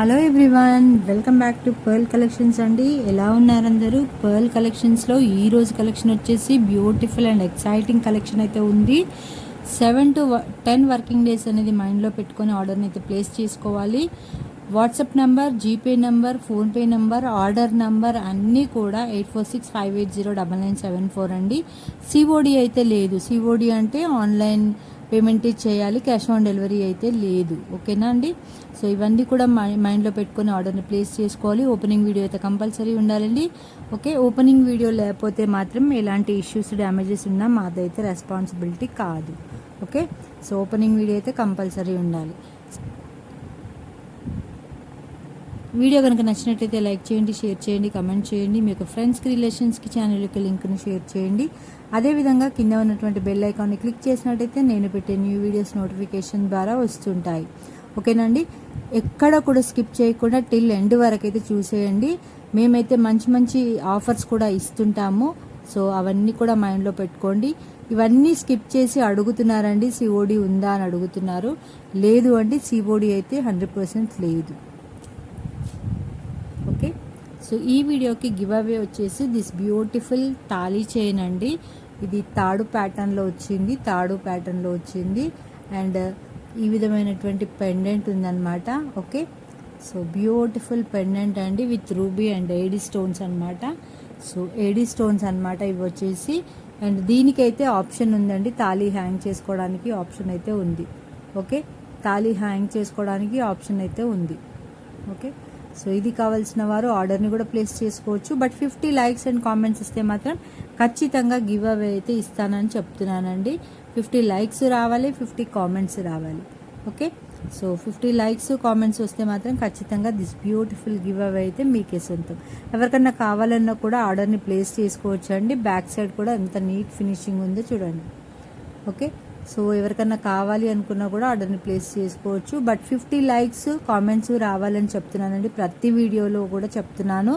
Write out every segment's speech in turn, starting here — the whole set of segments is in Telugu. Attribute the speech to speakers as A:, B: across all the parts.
A: Hello everyone, welcome back to pearl collections అండి. ఎలా ఉన్నారు అందరూ? పర్ల్ కలెక్షన్స్లో ఈరోజు కలెక్షన్ వచ్చేసి బ్యూటిఫుల్ అండ్ ఎక్సైటింగ్ కలెక్షన్ అయితే ఉంది. 7 to 10 వర్కింగ్ డేస్ అనేది మైండ్లో పెట్టుకొని ఆర్డర్ని అయితే ప్లేస్ చేసుకోవాలి. WhatsApp number, GPay number, PhonePe number, order number అన్నీ కూడా 8465809974 అండి. సిఓడి అయితే లేదు. సిఓడి అంటే ఆన్లైన్ పేమెంట్ చేయాలి, క్యాష్ ఆన్ డెలివరీ అయితే లేదు. ఓకేనా అండి? సో ఇవన్నీ కూడా మైండ్లో పెట్టుకొని ఆర్డర్ని ప్లేస్ చేసుకోవాలి. ఓపెనింగ్ వీడియో అయితే కంపల్సరీ ఉండాలండి. ఓకే, ఓపెనింగ్ వీడియో లేకపోతే మాత్రం ఎలాంటి ఇష్యూస్, డ్యామేజెస్ ఉన్నా మాదైతే రెస్పాన్సిబిలిటీ కాదు. ఓకే, సో ఓపెనింగ్ వీడియో అయితే కంపల్సరీ ఉండాలి. వీడియో కనుక నచ్చినట్టయితే లైక్ చేయండి, షేర్ చేయండి, కమెంట్ చేయండి. మీ యొక్క ఫ్రెండ్స్కి, రిలేషన్స్కి ఛానల్కి లింక్ని షేర్ చేయండి. అదేవిధంగా కింద ఉన్నటువంటి బెల్ ఐకాన్ని క్లిక్ చేసినట్టయితే నేను పెట్టే న్యూ వీడియోస్ నోటిఫికేషన్ ద్వారా వస్తుంటాయి. ఓకేనండి? ఎక్కడ కూడా స్కిప్ చేయకుండా టిల్ ఎండ్ వరకు అయితే చూసేయండి. మేమైతే మంచి మంచి ఆఫర్స్ కూడా ఇస్తుంటాము. సో అవన్నీ కూడా మైండ్లో పెట్టుకోండి. ఇవన్నీ స్కిప్ చేసి అడుగుతున్నారండి, సిఓడి ఉందా అని అడుగుతున్నారు. లేదు అండి, సిఓడి అయితే 100% లేదు. ఓకే, సో ఈ వీడియోకి గివ్ అవే వచ్చేసి దిస్ బ్యూటిఫుల్ తాళీ చైన్ అండి. ఇది తాడు ప్యాటర్న్లో వచ్చింది అండ్ ఈ విధమైనటువంటి పెండెంట్ ఉందన్నమాట. ఓకే, సో బ్యూటిఫుల్ పెండెంట్ అండి with ruby and AD stones అనమాట. సో ఏడీ స్టోన్స్ అనమాట ఇవి వచ్చేసి. అండ్ దీనికైతే ఆప్షన్ ఉందండి, తాళీ హ్యాంగ్ చేసుకోవడానికి ఆప్షన్ అయితే ఉంది. ఓకే, తాళీ హ్యాంగ్ చేసుకోవడానికి ఆప్షన్ అయితే ఉంది. ఓకే, సో ఇది కావాల్సిన వారు ఆర్డర్ని కూడా ప్లేస్ చేసుకోవచ్చు. బట్ 50 లైక్స్ అండ్ కామెంట్స్ ఇస్తే మాత్రం ఖచ్చితంగా గివ్ అవే అయితే ఇస్తానని చెప్తున్నానండి. 50 లైక్స్ రావాలి, 50 కామెంట్స్ రావాలి. ఓకే, సో 50 లైక్స్ కామెంట్స్ వస్తే మాత్రం ఖచ్చితంగా దిస్ బ్యూటిఫుల్ గివ్ అవే అయితే మీకే సొంతం. ఎవరికన్నా కావాలన్నా కూడా ఆర్డర్ని ప్లేస్ చేసుకోవచ్చు అండి. బ్యాక్ సైడ్ కూడా ఎంత నీట్ ఫినిషింగ్ ఉందో చూడండి. ఓకే, సో ఎవరికన్నా కావాలి అనుకున్నా కూడా ఆర్డర్ని ప్లేస్ చేసుకోవచ్చు. బట్ 50 లైక్స్ కామెంట్స్ రావాలని చెప్తున్నానండి. ప్రతి వీడియోలో కూడా చెప్తున్నాను.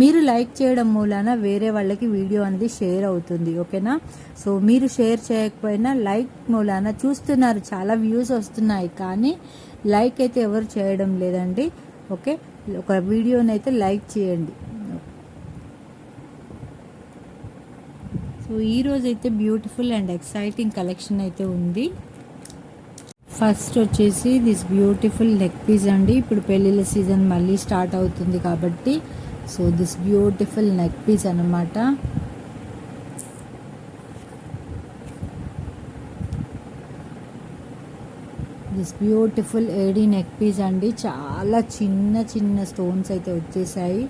A: మీరు లైక్ చేయడం మూలాన వేరే వాళ్ళకి వీడియో అనేది షేర్ అవుతుంది. ఓకేనా? సో మీరు షేర్ చేయకపోయినా లైక్ మూలాన చూస్తున్నారు, చాలా వ్యూస్ వస్తున్నాయి, కానీ లైక్ అయితే ఎవరు చేయడం లేదండి. ఓకే, ఒక వీడియోని అయితే లైక్ చేయండి. సో ఈరోజు అయితే బ్యూటిఫుల్ అండ్ ఎక్సైటింగ్ కలెక్షన్ అయితే ఉంది. ఫస్ట్ వచ్చేసి దిస్ బ్యూటిఫుల్ నెక్ పీస్ అండి. ఇప్పుడు పెళ్ళిళ్ళ సీజన్ మళ్ళీ స్టార్ట్ అవుతుంది కాబట్టి so this beautiful neck piece అన్నమాట. This beautiful AD neck piece అండి. చాలా చిన్న చిన్న స్టోన్స్ అయితే వచ్చేసాయి.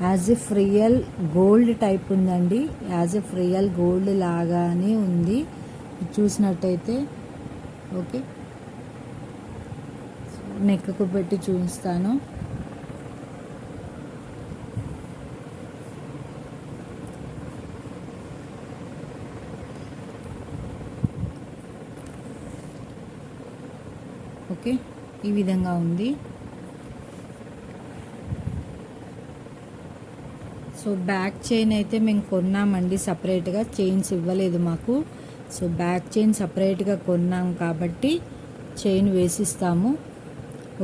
A: As if real gold type ఉందండి. యాజ్ ఇఫ్ రియల్ గోల్డ్ లాగానే ఉంది చూసినట్టయితే. ఓకే, నెక్కు పెట్టి చూపిస్తాను. ఓకే, ఈ విధంగా ఉంది. సో బ్యాక్ చైన్ అయితే మేము కొన్నామండి సపరేట్గా, చైన్స్ ఇవ్వలేదు మాకు. సో బ్యాక్ చైన్ సపరేట్గా కొన్నాం కాబట్టి చైన్ వేసిస్తాము.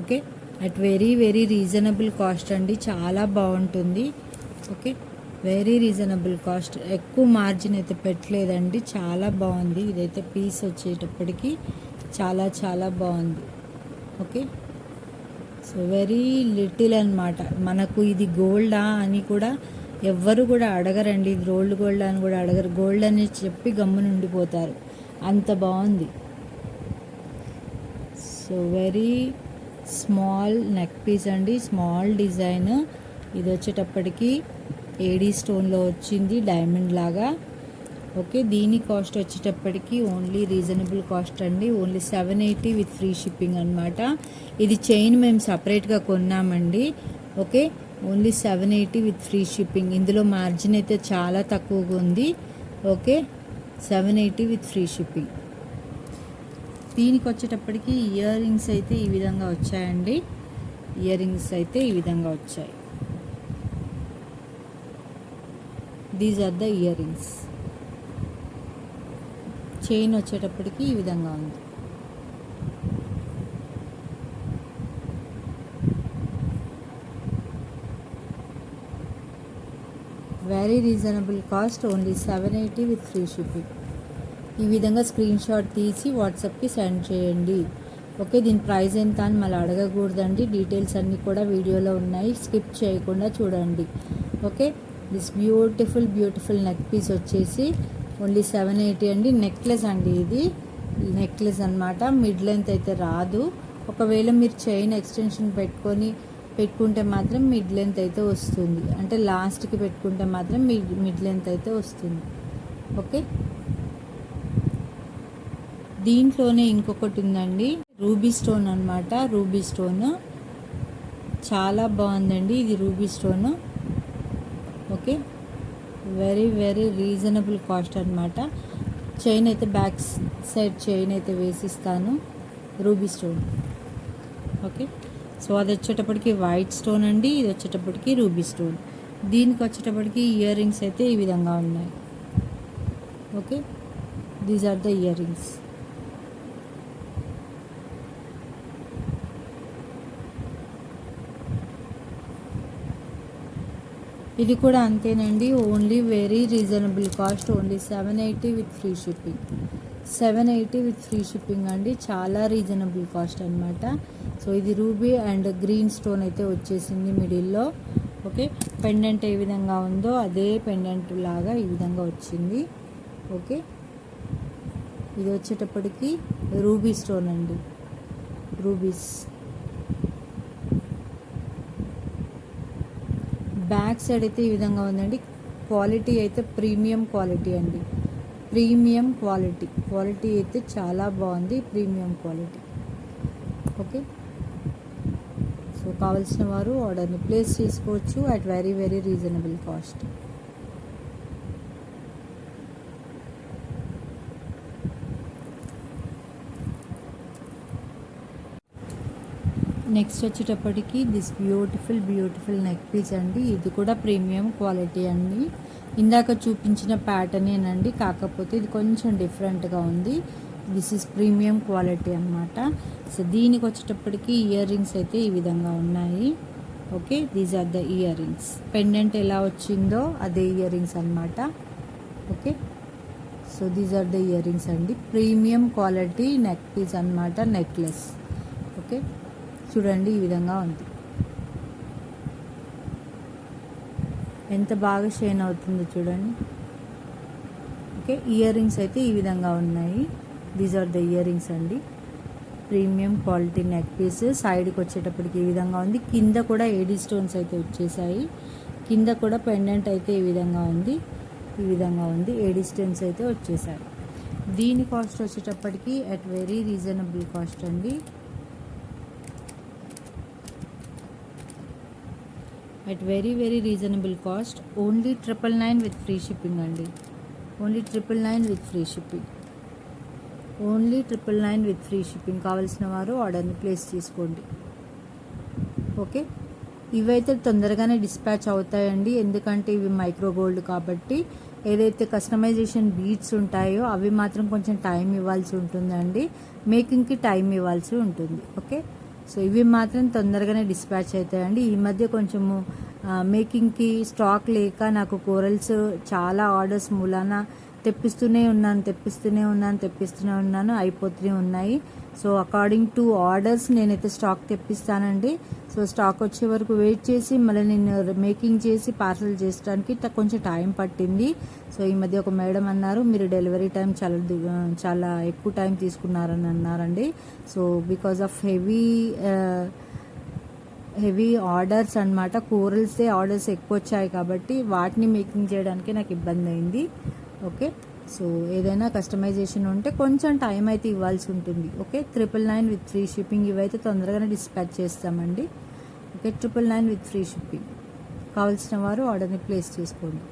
A: Okay, at very very reasonable cost అండి. చాలా బాగుంటుంది. ఓకే, వెరీ రీజనబుల్ కాస్ట్, ఎక్కువ మార్జిన్ అయితే పెట్టలేదండి. చాలా బాగుంది. ఇదైతే పీస్ వచ్చేటప్పటికి చాలా చాలా బాగుంది. ఓకే, సో వెరీ లిటిల్ అన్నమాట. మనకు ఇది గోల్డా అని కూడా ఎవ్వరు కూడా అడగరండి. ఇది గోల్డ్ అని కూడా అడగరు. గోల్డ్ అని చెప్పి గమ్మున ఉండిపోతారు, అంత బాగుంది. So very small neck piece అండి, స్మాల్ డిజైన్. ఇది వచ్చేటప్పటికి ఏడీ స్టోన్లో వచ్చింది, డైమండ్ లాగా. ఓకే, దీని కాస్ట్ వచ్చేటప్పటికి ఓన్లీ రీజనబుల్ కాస్ట్ అండి. ఓన్లీ 780 విత్ ఫ్రీ షిప్పింగ్ అనమాట. ఇది చైన్ మేము సపరేట్గా కొన్నామండి. Okay, only 780 with free shipping. ఇందులో మార్జిన్ అయితే చాలా తక్కువగా ఉంది. Okay, 780 with free shipping. దీనికి వచ్చేటప్పటికి ఇయర్ రింగ్స్ అయితే ఈ విధంగా వచ్చాయండి. ఇయర్ రింగ్స్ అయితే ఈ విధంగా వచ్చాయి. These are the ear rings. Chain వచ్చేటప్పటికి ఈ విధంగా ఉంది. Very reasonable cost, only 780 with free shipping. ఈ విధంగా స్క్రీన్ షాట్ తీసి వాట్సాప్కి సెండ్ చేయండి. ఓకే, దీని ప్రైస్ ఎంత అని మళ్ళీ అడగకూడదండి. డీటెయిల్స్ అన్నీ కూడా వీడియోలో ఉన్నాయి, స్కిప్ చేయకుండా చూడండి. Okay, this beautiful neck piece వచ్చేసి ఓన్లీ 780 అండి. నెక్లెస్ అండి, ఇది నెక్లెస్ అనమాట. మిడ్ లెంత్ అయితే రాదు. ఒకవేళ మీరు చైన్ ఎక్స్టెన్షన్ పెట్టుకుంటే మాత్రం మిడ్ లెంత్ అయితే వస్తుంది. అంటే లాస్ట్కి పెట్టుకుంటే మాత్రం మిడ్ లెంత్ అయితే వస్తుంది. ఓకే, దీంట్లోనే ఇంకొకటి ఉందండి, రూబీ స్టోన్ అనమాట. రూబీ స్టోన్ చాలా బాగుందండి, ఇది ruby stone. Okay, very reasonable cost అనమాట. చైన్ అయితే బ్యాక్ సైడ్ చైన్ అయితే వేసిస్తాను, రూబీ స్టోన్. ఓకే, సో అది వచ్చేటప్పటికి వైట్ స్టోన్ అండి, ఇది వచ్చేటప్పటికి రూబీ స్టోన్. దీనికి వచ్చేటప్పటికి ఇయర్ రింగ్స్ అయితే ఈ విధంగా ఉన్నాయి. Okay, these are the ear rings. ఇది కూడా అంతేనండి, only very reasonable cost, only 780 with free shipping. 780 with free shipping అండి, చాలా రీజనబుల్ కాస్ట్ అనమాట. సో ఇది రూబీ అండ్ గ్రీన్ స్టోన్ అయితే వచ్చేసింది మిడిల్లో. ఓకే, పెండెంట్ ఏ విధంగా ఉందో అదే పెండెంట్ లాగా ఈ విధంగా వచ్చింది. ఓకే, ఇది వచ్చేటప్పటికి రూబీ స్టోన్ అండి, రూబీస్. బ్యాక్ సైడ్ అయితే ఈ విధంగా ఉందండి. క్వాలిటీ అయితే ప్రీమియం క్వాలిటీ అండి, ప్రీమియం క్వాలిటీ అయితే చాలా బాగుంది, ప్రీమియం క్వాలిటీ. ఓకే, సో కావాల్సిన వారు ఆర్డర్ని ప్లేస్ చేసుకోవచ్చు at very reasonable cost. Next వచ్చేటప్పటికి దిస్ బ్యూటిఫుల్ నెక్ పీస్ అండి. ఇది కూడా ప్రీమియం క్వాలిటీ అండి. ఇందాక చూపించిన ప్యాటర్నేనండి, కాకపోతే ఇది కొంచెం డిఫరెంట్గా ఉంది. దిస్ ఈజ్ ప్రీమియం క్వాలిటీ అనమాట. సో దీనికి వచ్చేటప్పటికి ఇయర్ రింగ్స్ అయితే ఈ విధంగా ఉన్నాయి. Okay, these are the ear rings. Pendant ఎలా వచ్చిందో అదే ఇయర్ రింగ్స్ అనమాట. Okay, so these are the ear rings అండి, ప్రీమియం క్వాలిటీ నెక్ పీస్ అనమాట, నెక్లెస్. ఓకే, చూడండి ఈ విధంగా ఉంది, ఎంత బాగా షైన్ అవుతుందో చూడండి. ఓకే, ఇయర్ రింగ్స్ అయితే ఈ విధంగా ఉన్నాయి. These are the ear rings అండి, ప్రీమియం క్వాలిటీ నెక్ పీస్. సైడ్కి వచ్చేటప్పటికి ఈ విధంగా ఉంది. కింద కూడా ఏడీ స్టోన్స్ అయితే వచ్చేసాయి. కింద కూడా పెండెంట్ అయితే ఈ విధంగా ఉంది, ఏడీ స్టోన్స్ అయితే వచ్చేసాయి. దీని కాస్ట్ వచ్చేటప్పటికి అట్ వెరీ రీజనబుల్ కాస్ట్ అండి, at very reasonable cost, only 999 with free shipping అండి, only 999 with free shipping, only 999 with free shipping. కావాల్సిన వారు ఆర్డర్ని ప్లేస్ చేసుకోండి. ఓకే, ఇవైతే తొందరగానే డిస్పాచ్ అవుతాయండి, ఎందుకంటే ఇవి మైక్రో గోల్డ్ కాబట్టి. ఏదైతే కస్టమైజేషన్ బీడ్స్ ఉంటాయో అవి మాత్రం కొంచెం టైం ఇవ్వాల్సి ఉంటుందండి, మేకింగ్కి టైం ఇవ్వాల్సి ఉంటుంది. ఓకే, సో ఇవి మాత్రం తొందరగానే డిస్పాచ్ అవుతాయండి. ఈ మధ్య కొంచెము మేకింగ్కి స్టాక్ లేక నాకు కోరల్స్ చాలా ఆర్డర్స్ మూలాన తెప్పిస్తూనే ఉన్నాను, అయిపోతూనే ఉన్నాయి. సో అకార్డింగ్ టు ఆర్డర్స్ నేనైతే స్టాక్ తెప్పిస్తానండి. సో స్టాక్ వచ్చే వరకు వెయిట్ చేసి మళ్ళీ నేను మేకింగ్ చేసి పార్సల్ చేయడానికి కొంచెం టైం పట్టింది. సో ఈ మధ్య ఒక మేడం అన్నారు, మీరు డెలివరీ టైం చాలా ఎక్కువ టైం తీసుకున్నారని అన్నారండి. So because of heavy orders అనమాట, కోరల్సే ఆర్డర్స్ ఎక్కువ వచ్చాయి కాబట్టి వాటిని మేకింగ్ చేయడానికి నాకు ఇబ్బంది అయింది. ఓకే, సో ఏదైనా కస్టమైజేషన్ ఉంటే కొంచెం టైం అయితే ఇవ్వాల్సి ఉంటుంది. ఓకే, 999 విత్ ఫ్రీ షిప్పింగ్, ఇవైతే తొందరగానే డిస్పాచ్ చేస్తామండి. Okay, 999 with free shipping. కావాల్సిన వారు ఆర్డర్ని ప్లేస్ చేసుకోండి.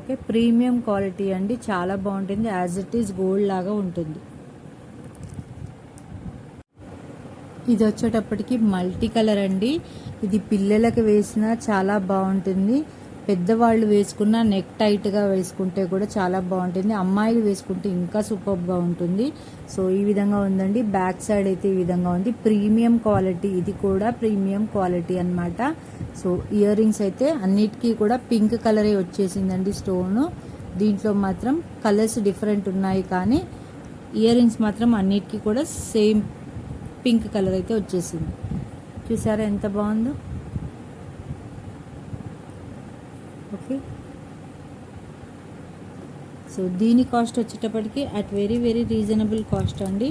A: ఓకే, ప్రీమియం క్వాలిటీ అండి, చాలా బాగుంటుంది, యాజ్ ఇట్ ఈస్ గోల్డ్ లాగా ఉంటుంది. ఇది వచ్చేటప్పటికి మల్టీ కలర్ అండి, ఇది పిల్లలకు వేసినా చాలా బాగుంటుంది, పెద్దవాళ్ళు వేసుకున్న నెక్ టైట్గా వేసుకుంటే కూడా చాలా బాగుంటుంది, అమ్మాయిలు వేసుకుంటే ఇంకా సూపర్గా ఉంటుంది. సో ఈ విధంగా ఉందండి. బ్యాక్ సైడ్ అయితే ఈ విధంగా ఉంది. ప్రీమియం క్వాలిటీ, ఇది కూడా ప్రీమియం క్వాలిటీ అన్నమాట. సో ఇయర్ రింగ్స్ అయితే అన్నిటికీ కూడా పింక్ కలరే వచ్చేసిందండి స్టోను. దీంట్లో మాత్రం కలర్స్ డిఫరెంట్ ఉన్నాయి, కానీ ఇయర్ రింగ్స్ మాత్రం అన్నిటికీ కూడా సేమ్ పింక్ కలర్ అయితే వచ్చేసింది. చూసారా ఎంత బాగుందో. ఓకే, సో దీని కాస్ట్ వచ్చేటప్పటికి at very very reasonable cost అండి.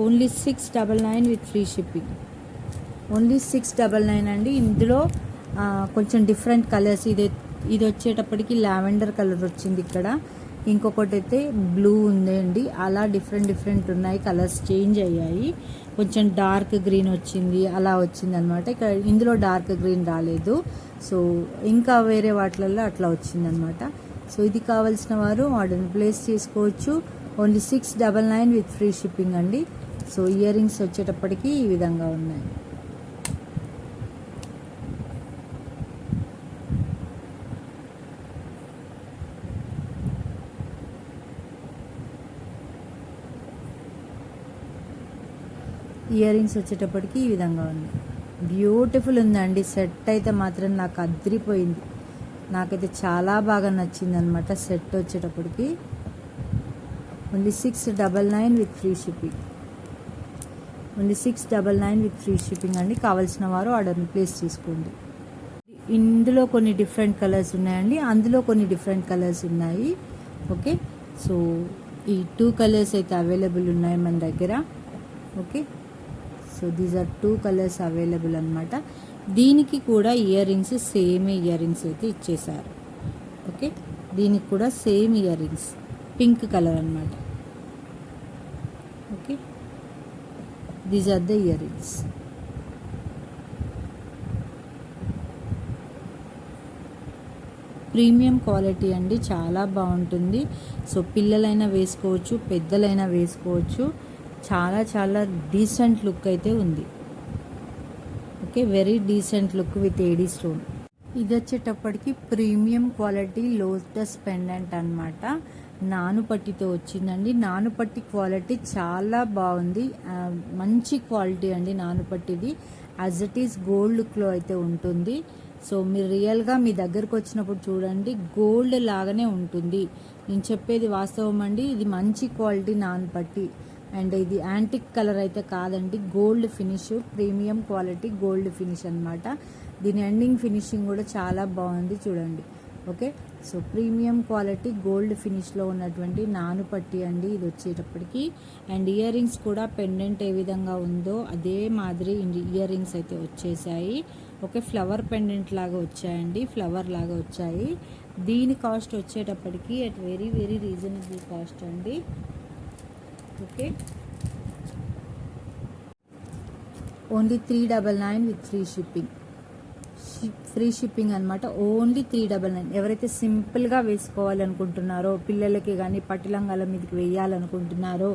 A: Only 699 with free shipping. Only 699 అండి. ఇందులో కొంచెం డిఫరెంట్ కలర్స్, ఇది వచ్చేటప్పటికి లావెండర్ కలర్ వచ్చింది ఇక్కడ, ఇంకొకటి అయితే బ్లూ ఉందండి. అలా డిఫరెంట్ ఉన్నాయి, కలర్స్ చేంజ్ అయ్యాయి. కొంచెం డార్క్ గ్రీన్ వచ్చింది, అలా వచ్చింది అనమాట. ఇక్కడ ఇందులో డార్క్ గ్రీన్ రాలేదు. సో ఇంకా వేరే వాటిలలో అట్లా వచ్చిందనమాట. సో ఇది కావాల్సిన వారు ఆర్డర్ ప్లేస్ చేసుకోవచ్చు. ఓన్లీ 699 విత్ ఫ్రీ షిప్పింగ్ అండి. సో ఇయర్ రింగ్స్ వచ్చేటప్పటికి ఈ విధంగా ఉన్నాయి. ఇయర్ రింగ్స్ వచ్చేటప్పటికి ఈ విధంగా ఉంది. బ్యూటిఫుల్ ఉందండి. సెట్ అయితే మాత్రం నాకు అదిరిపోయింది, నాకైతే చాలా బాగా నచ్చింది అనమాట సెట్ వచ్చేటప్పటికి. Only 699 with free shipping. Only 699 with free shipping అండి. కావాల్సిన వారు ఆర్డర్ని ప్లేస్ చేసుకోండి. ఇందులో కొన్ని డిఫరెంట్ కలర్స్ ఉన్నాయండి, అందులో కొన్ని డిఫరెంట్ కలర్స్ ఉన్నాయి. ఓకే, సో ఈ 2 కలర్స్ అయితే అవైలబుల్ ఉన్నాయి మన దగ్గర. Okay, so these are 2 colours available అనమాట. దీనికి కూడా ear rings same ear rings అయితే ఇచ్చేసారు. ఓకే, దీనికి కూడా same ear rings pink colour అనమాట. Okay, these are the ear rings. Premium quality అండి, చాలా బాగుంటుంది. సో పిల్లలైనా వేసుకోవచ్చు, పెద్దలైనా వేసుకోవచ్చు. చాలా చాలా డీసెంట్ లుక్ అయితే ఉంది. Okay, very decent look with AD stone. ఇది వచ్చేటప్పటికి ప్రీమియం క్వాలిటీ లోటస్ పెండెంట్ అనమాట. నానుపట్టితో వచ్చిందండి. నానుపట్టి క్వాలిటీ చాలా బాగుంది, మంచి క్వాలిటీ అండి నానుపట్టిది. యాజ్ ఇట్ ఈస్ గోల్డ్ లుక్లో అయితే ఉంటుంది. సో మీరు రియల్గా మీ దగ్గరకు వచ్చినప్పుడు చూడండి, గోల్డ్ లాగానే ఉంటుంది. నేను చెప్పేది వాస్తవం అండి. ఇది మంచి క్వాలిటీ నానుపట్టి, అండ్ ఇది యాంటిక్ కలర్ అయితే కాదండి, gold finish, premium quality gold finish అనమాట. దీని ఎండింగ్ ఫినిషింగ్ కూడా చాలా బాగుంది చూడండి. Okay, so premium quality gold ఫినిష్లో ఉన్నటువంటి నానుపట్టి అండి ఇది వచ్చేటప్పటికి. అండ్ ఇయర్ రింగ్స్ కూడా పెండెంట్ ఏ విధంగా ఉందో అదే మాదిరి ఇయర్ రింగ్స్ అయితే వచ్చేసాయి. ఓకే, ఫ్లవర్ పెండెంట్ లాగా వచ్చాయండి, ఫ్లవర్ లాగా వచ్చాయి. దీని కాస్ట్ వచ్చేటప్పటికి at very very reasonable cost అండి. Okay, only 399 with free shipping. Free shipping అనమాట. ఓన్లీ 399. ఎవరైతే సింపుల్గా వేసుకోవాలనుకుంటున్నారో, పిల్లలకి కానీ పట్టులంగాల మీదకి వేయాలనుకుంటున్నారో,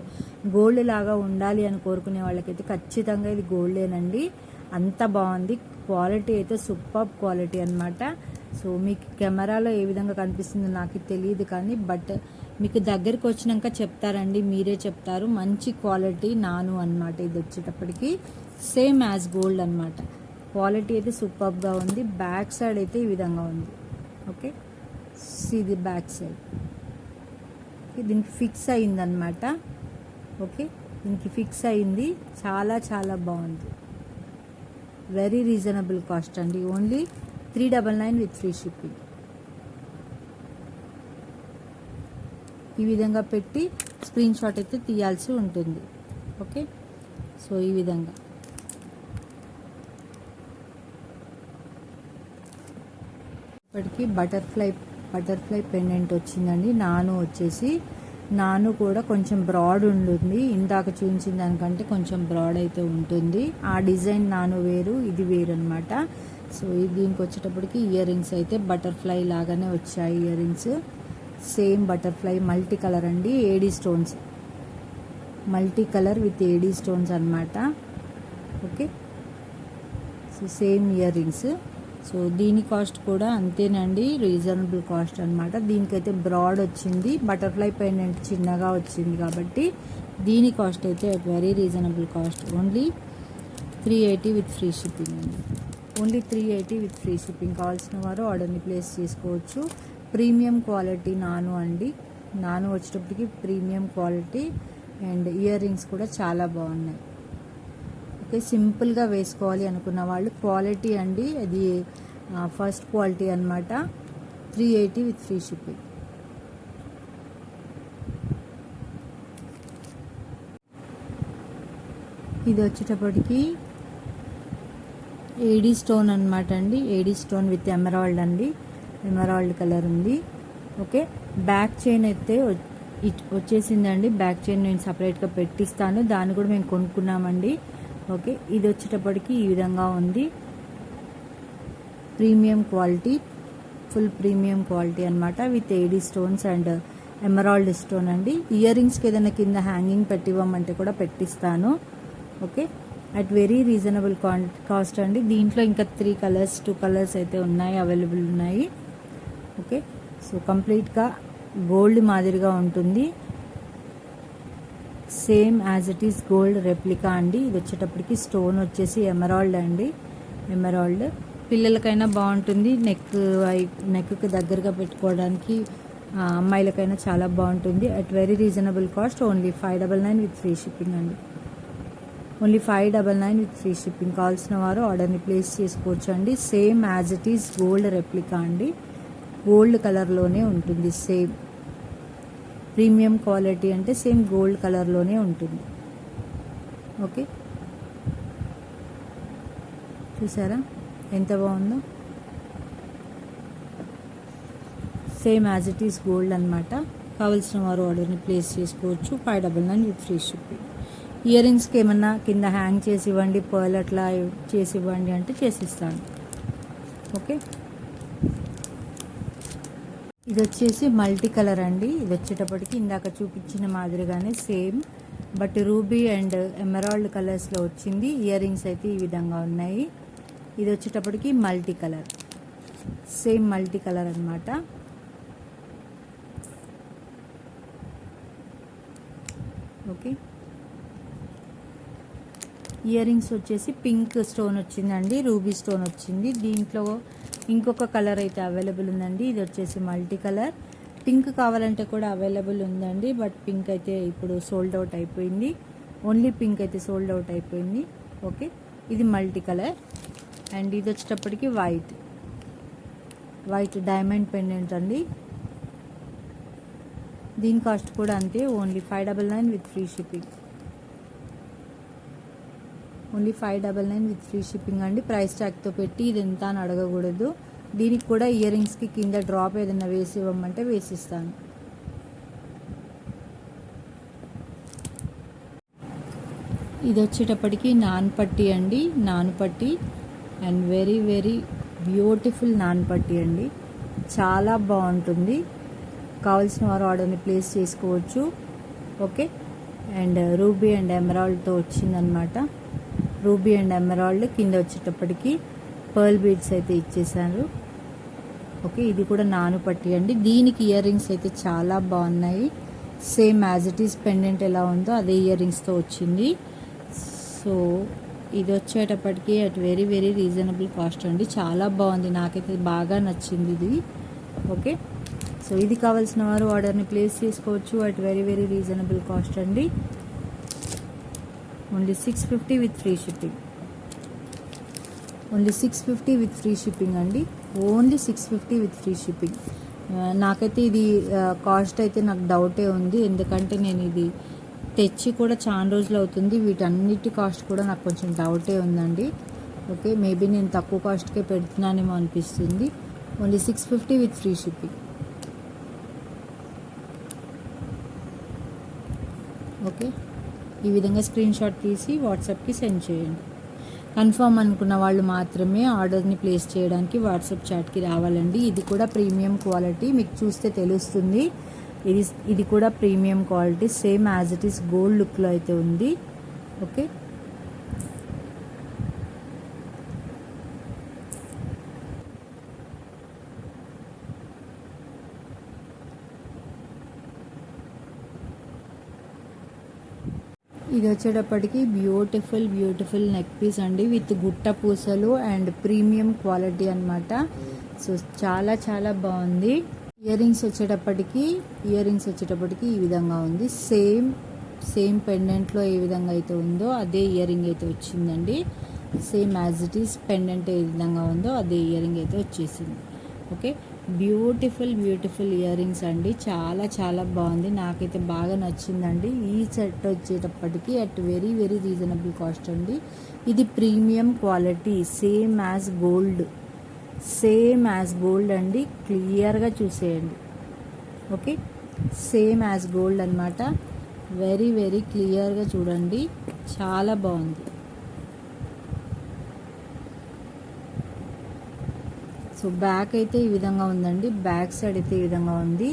A: గోల్డ్ లాగా ఉండాలి అని కోరుకునే వాళ్ళకైతే ఖచ్చితంగా ఇది గోల్డేనండి. అంత బాగుంది క్వాలిటీ అయితే, సూపర్ క్వాలిటీ అనమాట. సో మీకు కెమెరాలో ఏ విధంగా కనిపిస్తుందో నాకు తెలియదు, కానీ బట్ మీకు దగ్గరికి వచ్చినాక చెప్తారండి, మీరే చెప్తారు. మంచి క్వాలిటీ నాను అనమాట. ఇది వచ్చేటప్పటికి సేమ్ యాజ్ గోల్డ్ అనమాట. క్వాలిటీ అయితే సూపర్గా ఉంది. బ్యాక్ సైడ్ అయితే ఈ విధంగా ఉంది. ఓకే, ఇది బ్యాక్ సైడ్. దీనికి ఫిక్స్ అయిందనమాట. ఓకే, దీనికి ఫిక్స్ అయింది. చాలా చాలా బాగుంది. వెరీ రీజనబుల్ కాస్ట్ అండి. Only 399 with free shipping. ఈ విధంగా పెట్టి స్క్రీన్ షాట్ అయితే తీయాల్సి ఉంటుంది. ఓకే, సో ఈ విధంగా ఇప్పటికీ బటర్ఫ్లై పెండెంట్ వచ్చిందండి. నాను కూడా కొంచెం బ్రాడ్ ఉంటుంది. ఇందాక చూపించిన దానికంటే కొంచెం బ్రాడ్ అయితే ఉంటుంది. ఆ డిజైన్ నాను వేరు, ఇది వేరు అనమాట. సో దీనికి వచ్చేటప్పటికి ఇయర్ రింగ్స్ అయితే బటర్ఫ్లై లాగానే వచ్చాయి. Ear rings same butterfly, multi colour అండి, AD stones, multi colour with AD stones అనమాట. Okay, so same ear rings, so దీని కాస్ట్ కూడా అంతేనండి, రీజనబుల్ కాస్ట్ అనమాట. దీనికైతే బ్రాడ్ వచ్చింది, బటర్ఫ్లై పెండెంట్ చిన్నగా వచ్చింది కాబట్టి దీని కాస్ట్ అయితే at very reasonable cost. Only 380 with free shipping అండి. Only 380 with free shipping. కావాల్సిన వారు ఆర్డర్ని ప్లేస్ చేసుకోవచ్చు. ప్రీమియం క్వాలిటీ నాను అండి. నాను వచ్చేటప్పటికి premium quality and ear rings కూడా చాలా బాగున్నాయి. ఓకే, సింపుల్గా వేసుకోవాలి అనుకున్న వాళ్ళు క్వాలిటీ అండి, అది ఫస్ట్ క్వాలిటీ అనమాట. 380 విత్ ఫ్రీ షిప్పింగ్. ఇది వచ్చేటప్పటికి ఏడీ స్టోన్ అనమాట అండి. ఏడీ స్టోన్ విత్ ఎమరాల్డ్ అండి, ఎమరాల్డ్ కలర్ ఉంది. ఓకే, బ్యాక్ చైన్ అయితే వచ్చేసిందండి. బ్యాక్ చైన్ నేను సపరేట్గా పెట్టిస్తాను, దాన్ని కూడా మేము కొనుక్కున్నామండి. ఓకే, ఇది వచ్చేటప్పటికి ఈ విధంగా ఉంది. Premium quality, full premium quality అనమాట, with AD stones and emerald stone అండి. ఇయర్ రింగ్స్కి ఏదైనా కింద హ్యాంగింగ్ పెట్టివ్వమంటే కూడా పెట్టిస్తాను. Okay, at very reasonable cost అండి. దీంట్లో ఇంకా 2 కలర్స్ అయితే ఉన్నాయి, అవైలబుల్ ఉన్నాయి. ఓకే, సో కంప్లీట్గా గోల్డ్ మాదిరిగా ఉంటుంది, same as it is gold replica అండి. ఇది వచ్చేటప్పటికి స్టోన్ వచ్చేసి ఎమరాల్డ్ అండి, ఎమరాల్డ్. పిల్లలకైనా బాగుంటుంది, నెక్కి దగ్గరగా పెట్టుకోవడానికి అమ్మాయిలకైనా చాలా బాగుంటుంది. At very reasonable cost. Only 599 with free shipping అండి. Only 599 with free shipping. కావాల్సిన వారు ఆర్డర్ని ప్లేస్ చేసుకోవచ్చు అండి. Same as it is gold replica అండి, గోల్డ్ కలర్లోనే ఉంటుంది. సేమ్ ప్రీమియం క్వాలిటీ అంటే సేమ్ గోల్డ్ కలర్లోనే ఉంటుంది. ఓకే, చూసారా ఎంత బాగుందో, same as it is gold అనమాట. కావాల్సిన వారు ఆర్డర్ని ప్లేస్ చేసుకోవచ్చు. 599 విత్ ఫ్రీ షిప్పింగ్. ఇయర్ రింగ్స్కి ఏమన్నా కింద హ్యాంగ్ చేసి ఇవ్వండి, పర్ల్ అట్లా చేసి ఇవ్వండి అంటే చేసిస్తాను. ఓకే, ఇది వచ్చేసి మల్టీ కలర్ అండి. ఇది వచ్చేటప్పటికి ఇందాక చూపించిన మాదిరిగానే same, but ruby and emerald కలర్స్లో వచ్చింది. ఇయర్ రింగ్స్ అయితే ఈ విధంగా ఉన్నాయి. ఇది వచ్చేటప్పటికి multi colour, same multi colour అనమాట. ఓకే, ఇయర్ రింగ్స్ వచ్చేసి పింక్ స్టోన్ వచ్చిందండి, రూబీ స్టోన్ వచ్చింది. దీంట్లో ఇంకొక కలర్ అయితే అవైలబుల్ ఉందండి. ఇది వచ్చేసి మల్టీ కలర్. పింక్ కావాలంటే కూడా అవైలబుల్ ఉందండి, బట్ పింక్ అయితే ఇప్పుడు సోల్డ్ అవుట్ అయిపోయింది. ఓన్లీ పింక్ అయితే సోల్డ్ అవుట్ అయిపోయింది. ఓకే, ఇది మల్టీ కలర్. అండ్ ఇది వచ్చేటప్పటికి వైట్ డైమండ్ పెండెంట్ అండి. దీని కాస్ట్ కూడా అంతే, only 599 with free shipping. Only 599 with free shipping అండి. ప్రైస్ ట్యాగ్తో పెట్టి ఇది ఎంత అని అడగకూడదు. దీనికి కూడా ఇయర్ రింగ్స్కి కింద డ్రాప్ ఏదైనా వేసి ఇవ్వమంటే వేసిస్తాను. ఇది వచ్చేటప్పటికి నాన్ పట్టి అండి, నాన్ పట్టి and very very beautiful non పట్టి అండి, చాలా బాగుంటుంది. కావాల్సిన వారు ఆర్డర్ని ప్లేస్ చేసుకోవచ్చు. ఓకే, అండ్ రూబీ అండ్ ఎమరాల్డ్తో వచ్చిందనమాట. రూబీ అండ్ ఎమరాల్డ్ కింద వచ్చేటప్పటికి పర్ల్ బీడ్స్ అయితే ఇచ్చేసారు. ఓకే, ఇది కూడా నాను పట్టి అండి. దీనికి ఇయర్ రింగ్స్ అయితే చాలా బాగున్నాయి. Same as it is pendant ఎలా ఉందో అదే ఇయర్ రింగ్స్తో వచ్చింది. సో ఇది వచ్చేటప్పటికి at very very reasonable cost అండి, చాలా బాగుంది, నాకైతే బాగా నచ్చింది ఇది. ఓకే, సో ఇది కావాల్సిన వారు ఆర్డర్ని ప్లేస్ చేసుకోవచ్చు at very very reasonable cost అండి. Only 650 with free shipping. Only 650 with free shipping అండి. Only 650 with free shipping. నాకైతే ఇది కాస్ట్ అయితే నాకు డౌటే ఉంది, ఎందుకంటే నేను ఇది తెచ్చి కూడా చాలా రోజులు అవుతుంది. వీటన్నిటి కాస్ట్ కూడా నాకు కొంచెం డౌటే ఉందండి. ఓకే, మేబీ నేను తక్కువ కాస్ట్కే పెడుతున్నానేమో అనిపిస్తుంది. Only 650 with free shipping. Okay, ఈ విధంగా స్క్రీన్ షాట్ తీసి వాట్సాప్కి సెండ్ చేయండి. కన్ఫర్మ్ అనుకున్న వాళ్ళు మాత్రమే ఆర్డర్ని ప్లేస్ చేయడానికి వాట్సాప్ చాట్కి రావాలండి. ఇది కూడా ప్రీమియం క్వాలిటీ, మీకు చూస్తే తెలుస్తుంది. ఇది కూడా premium quality, same as it is gold లుక్లో అయితే ఉంది. ఓకే, ఇది వచ్చేటప్పటికి బ్యూటిఫుల్ నెక్ పీస్ అండి విత్ గుట్ట పూసలు అండ్ ప్రీమియం క్వాలిటీ అన్నమాట. సో చాలా చాలా బాగుంది. ఇయర్ రింగ్స్ వచ్చేటప్పటికి ఈ విధంగా ఉంది. సేమ్ పెండెంట్లో ఏ విధంగా అయితే ఉందో అదే ఇయర్ రింగ్ అయితే వచ్చిందండి. Same as it is pendant ఏ విధంగా ఉందో అదే ఇయర్ రింగ్ అయితే వచ్చేసింది. ఓకే, బ్యూటిఫుల్ ఇయర్ రింగ్స్ అండి. చాలా చాలా బాగుంది, నాకైతే బాగా నచ్చిందండి. ఈ సెట్ వచ్చేటప్పటికి అట్ వెరీ రీజనబుల్ కాస్ట్ అండి. ఇది premium quality, same as gold అండి. క్లియర్గా చూసేయండి. ఓకే, సేమ్ యాజ్ గోల్డ్ అనమాట. వెరీ క్లియర్గా చూడండి, చాలా బాగుంది. సో బ్యాక్ అయితే ఈ విధంగా ఉందండి. బ్యాక్ సైడ్ అయితే ఈ విధంగా ఉంది.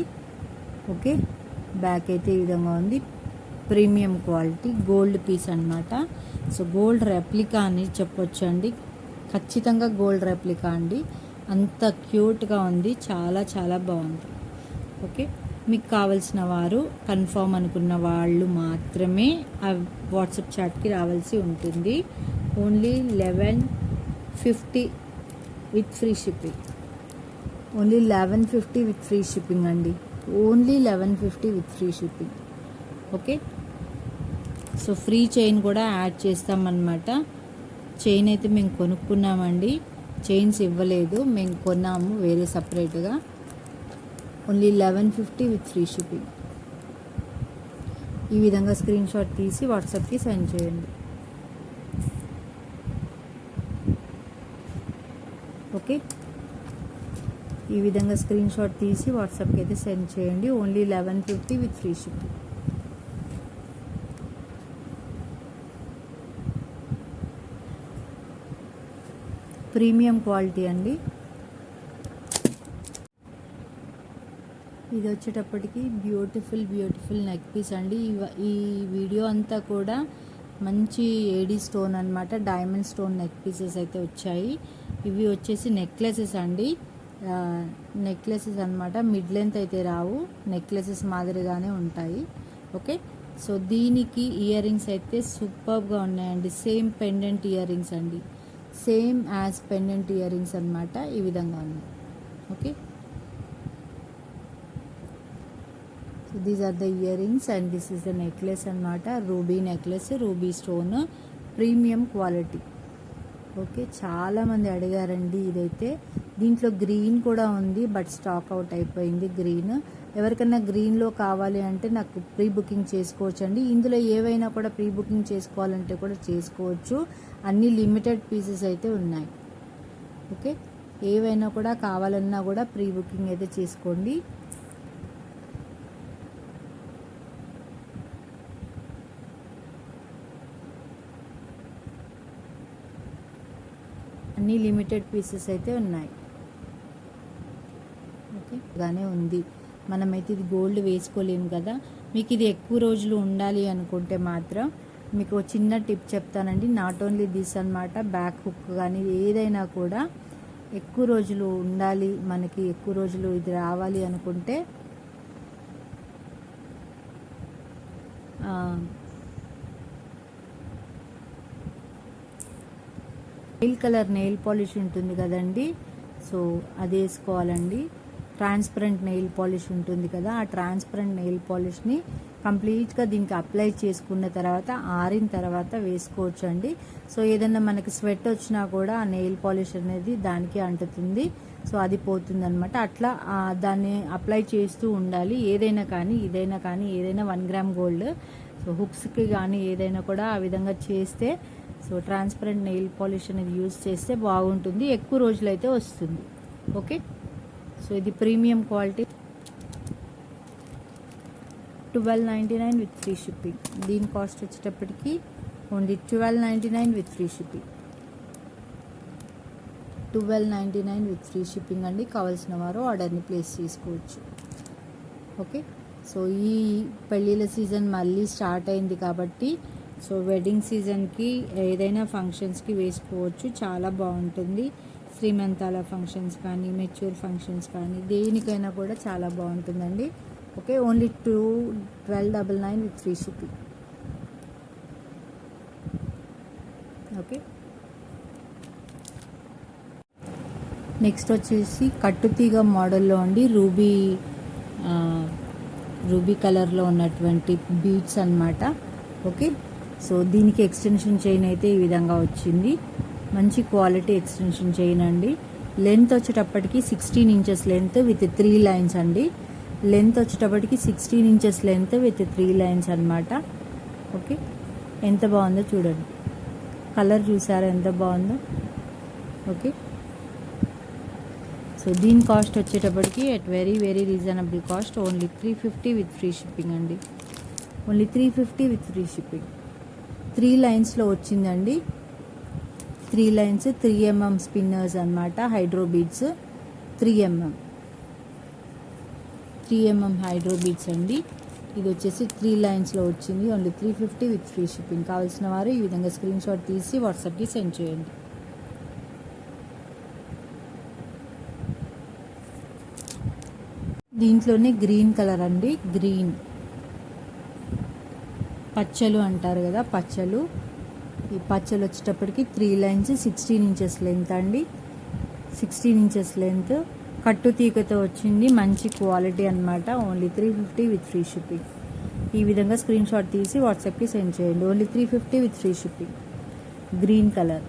A: ఓకే, బ్యాక్ అయితే ఈ విధంగా ఉంది. ప్రీమియం క్వాలిటీ గోల్డ్ పీస్ అనమాట. సో గోల్డ్ రెప్లికా అని చెప్పొచ్చు అండి. ఖచ్చితంగా గోల్డ్ రెప్లికా అండి. అంత క్యూట్గా ఉంది, చాలా చాలా బాగుంది. ఓకే, మీకు కావాల్సిన వారు కన్ఫర్మ్ అనుకున్న వాళ్ళు మాత్రమే ఆ వాట్సాప్ చాట్కి రావాల్సి ఉంటుంది. Only 1150 with free shipping. Only 1150 with free shipping అండి. Only 1150 with free shipping. Okay, so free chain కూడా యాడ్ చేస్తామన్నమాట. చైన్ అయితే మేము కొనుక్కున్నామండి, చైన్స్ ఇవ్వలేదు, మేము కొన్నాము వేరే సపరేట్గా. Only 1150 with free shipping. ఈ విధంగా స్క్రీన్ షాట్ తీసి వాట్సాప్కి సెండ్ చేయండి. ఓకే, ఈ విధంగా స్క్రీన్ షాట్ తీసి వాట్సాప్కి అయితే సెండ్ చేయండి. Only 1150 with free shipping. Premium quality అండి. ఇది వచ్చేటప్పటికి బ్యూటిఫుల్ నెక్ పీస్ అండి. ఈ వీడియో అంతా కూడా మంచి ఏడీ స్టోన్ అనమాట, డైమండ్ స్టోన్ నెక్ పీసెస్ అయితే వచ్చాయి. ఇవి వచ్చేసి నెక్లెసెస్ అండి, నెక్లెసెస్ అనమాట. మిడ్ లెంత్ అయితే రావు, నెక్లెసెస్ మాదిరిగానే ఉంటాయి. ఓకే, సో దీనికి ఇయర్ రింగ్స్ అయితే సూపర్గా ఉన్నాయండి. సేమ్ పెండెంట్ ఇయర్ రింగ్స్ అండి, same as pendant ear rings అనమాట. ఈ విధంగా ఉన్నాయి. Okay, so these are the ear rings and this is the necklace అనమాట. Ruby necklace, ruby stone, premium quality. Okay, చాలామంది అడిగారండి ఇదైతే. దీంట్లో గ్రీన్ కూడా ఉంది, బట్ స్టాక్ అవుట్ అయిపోయింది గ్రీన్. ఎవరికైనా గ్రీన్లో కావాలి అంటే నాకు ప్రీ బుకింగ్ చేసుకోవచ్చు అండి. ఇందులో ఏవైనా కూడా ప్రీ బుకింగ్ చేసుకోవాలంటే కూడా చేసుకోవచ్చు. అన్ని లిమిటెడ్ పీసెస్ అయితే ఉన్నాయి. ఓకే, ఏవైనా కూడా కావాలన్నా కూడా ప్రీ బుకింగ్ అయితే చేసుకోండి. అన్ని లిమిటెడ్ పీసెస్ అయితే ఉన్నాయి. ఓకే, గానే ఉంది. మనమైతే ఇది గోల్డ్ వేసుకోలేము కదా. మీకు ఇది ఎక్కువ రోజులు ఉండాలి అనుకుంటే మాత్రం మీకు చిన్న టిప్ చెప్తానండి. నాట్ ఓన్లీ దిస్ అనమాట, బ్యాక్ హుక్ కానీ ఏదైనా కూడా ఎక్కువ రోజులు ఉండాలి, మనకి ఎక్కువ రోజులు ఇది రావాలి అనుకుంటే నెయిల్ కలర్ నెయిల్ పాలిష్ ఉంటుంది కదండి, సో అది వేసుకోవాలండి. ట్రాన్స్పరెంట్ నెయిల్ పాలిష్ ఉంటుంది కదా, ఆ ట్రాన్స్పరెంట్ నెయిల్ పాలిష్ని కంప్లీట్గా దీనికి అప్లై చేసుకున్న తర్వాత ఆరిన తర్వాత వేసుకోవచ్చు అండి. సో ఏదైనా మనకి స్వెట్ వచ్చినా కూడా ఆ నెయిల్ పాలిష్ అనేది దానికి అంటుతుంది, సో అది పోతుంది అనమాట. అట్లా దాన్ని అప్లై చేస్తూ ఉండాలి. ఏదైనా కానీ ఇదైనా కానీ ఏదైనా 1 గ్రామ్ గోల్డ్, సో హుక్స్కి కానీ ఏదైనా కూడా ఆ విధంగా చేస్తే, సో ట్రాన్స్పరెంట్ నెయిల్ పాలిష్ అనేది యూజ్ చేస్తే బాగుంటుంది, ఎక్కువ రోజులైతే వస్తుంది. ఓకే, సో ఇది premium quality. 1299 with free shipping. దీని కాస్ట్ వచ్చేటప్పటికి only 1299 with free shipping. 1299 with free shipping అండి. కావాల్సిన వారు ఆర్డర్ని ప్లేస్ చేసుకోవచ్చు. ఓకే, సో ఈ పెళ్ళిళ్ళ సీజన్ మళ్ళీ స్టార్ట్ అయింది కాబట్టి, సో వెడ్డింగ్ సీజన్కి ఏదైనా ఫంక్షన్స్కి వేసుకోవచ్చు, చాలా బాగుంటుంది. శ్రీమంతాల ఫంక్షన్స్ కానీ మెచ్యూర్ ఫంక్షన్స్ కానీ దేనికైనా కూడా చాలా బాగుంటుందండి. Okay, only 1299 with free shipping. Okay. Next వచ్చేసి కట్టుతీగ మోడల్లో అండి రూబీ కలర్లో ఉన్నటువంటి బీడ్స్ అన్నమాట. ఓకే. సో దీనికి ఎక్స్టెన్షన్ చైన్ అయితే ఈ విధంగా వచ్చింది. మంచి క్వాలిటీ ఎక్స్టెన్షన్ చైన్ అండి. లెంత్ వచ్చేటప్పటికి 16 ఇంచెస్ లెంత్ విత్ 3 లైన్స్ అండి. లెంత్ వచ్చేటప్పటికి 16 ఇంచెస్ లెంత్ విత్ 3 లైన్స్ అనమాట. ఓకే. ఎంత బాగుందో చూడండి, కలర్ చూసారా ఎంత బాగుందో. ఓకే. సో దీని కాస్ట్ వచ్చేటప్పటికి at very very reasonable cost, only 350 with free shipping అండి. Only 350 with free shipping. 3 లైన్స్లో వచ్చిందండి. 3 లైన్స్ 3 mm స్పిన్నర్స్ అనమాట. Hydro beads 3 mm hydro beads అండి. ఇది వచ్చేసి 3 లైన్స్లో వచ్చింది. Only 350 with free shipping. కావాల్సిన వారు ఈ విధంగా స్క్రీన్ షాట్ తీసి వాట్సాప్కి సెండ్ చేయండి. దీంట్లోనే గ్రీన్ కలర్ అండి. గ్రీన్ పచ్చలు అంటారు కదా, పచ్చలు. ఈ పచ్చలు వచ్చేటప్పటికి 3 లైన్స్ 16 ఇంచెస్ లెంత్ అండి. 16 ఇంచెస్ లెంత్ కట్టు తీగతో వచ్చింది. మంచి క్వాలిటీ అనమాట. Only 350 with free shipping. ఈ విధంగా స్క్రీన్ షాట్ తీసి వాట్సాప్కి సెండ్ చేయండి. Only 350 with free shipping. Green colour.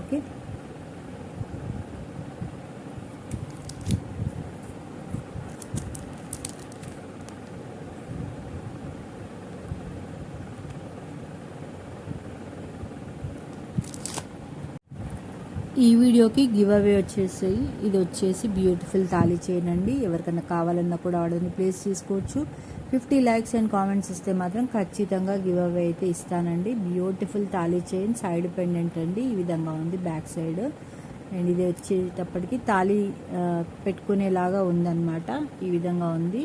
A: Okay. ఈ వీడియోకి గివ్ అవే వచ్చేసి ఇది వచ్చేసి బ్యూటిఫుల్ తాళీ చైన్ అండి. ఎవరికైనా కావాలన్నా కూడా ఆర్డర్ని ప్లేస్ చేసుకోవచ్చు. 50 లైక్స్ అండ్ కామెంట్స్ ఇస్తే మాత్రం ఖచ్చితంగా గివ్ అవే అయితే ఇస్తానండి. Beautiful thali chain, side pendant అండి. ఈ విధంగా ఉంది బ్యాక్ సైడ్. అండ్ ఇది వచ్చేటప్పటికి తాళీ పెట్టుకునేలాగా ఉందన్నమాట. ఈ విధంగా ఉంది.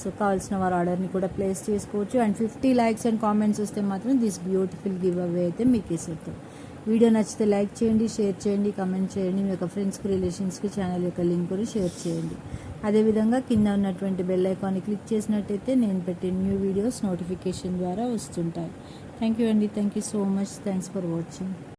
A: సో కావాల్సిన వారు ఆర్డర్ని కూడా ప్లేస్ చేసుకోవచ్చు. అండ్ 50 లైక్స్ అండ్ కామెంట్స్ వస్తే మాత్రం దిస్ బ్యూటిఫుల్ గివ్ అవే అయితే మీకు ఇస్తాం. వీడియో నచ్చితే లైక్ చేయండి, షేర్ చేయండి, కమెంట్ చేయండి. మీ యొక్క ఫ్రెండ్స్కి, రిలేషన్స్కి ఛానల్ యొక్క లింక్ కూడా షేర్ చేయండి. అదేవిధంగా కింద ఉన్నటువంటి బెల్ ఐకాన్ని క్లిక్ చేసినట్టయితే నేను పెట్టే న్యూ వీడియోస్ నోటిఫికేషన్ ద్వారా వస్తుంటాయి. థ్యాంక్ యూ అండి. Thank you so much. Thanks for watching.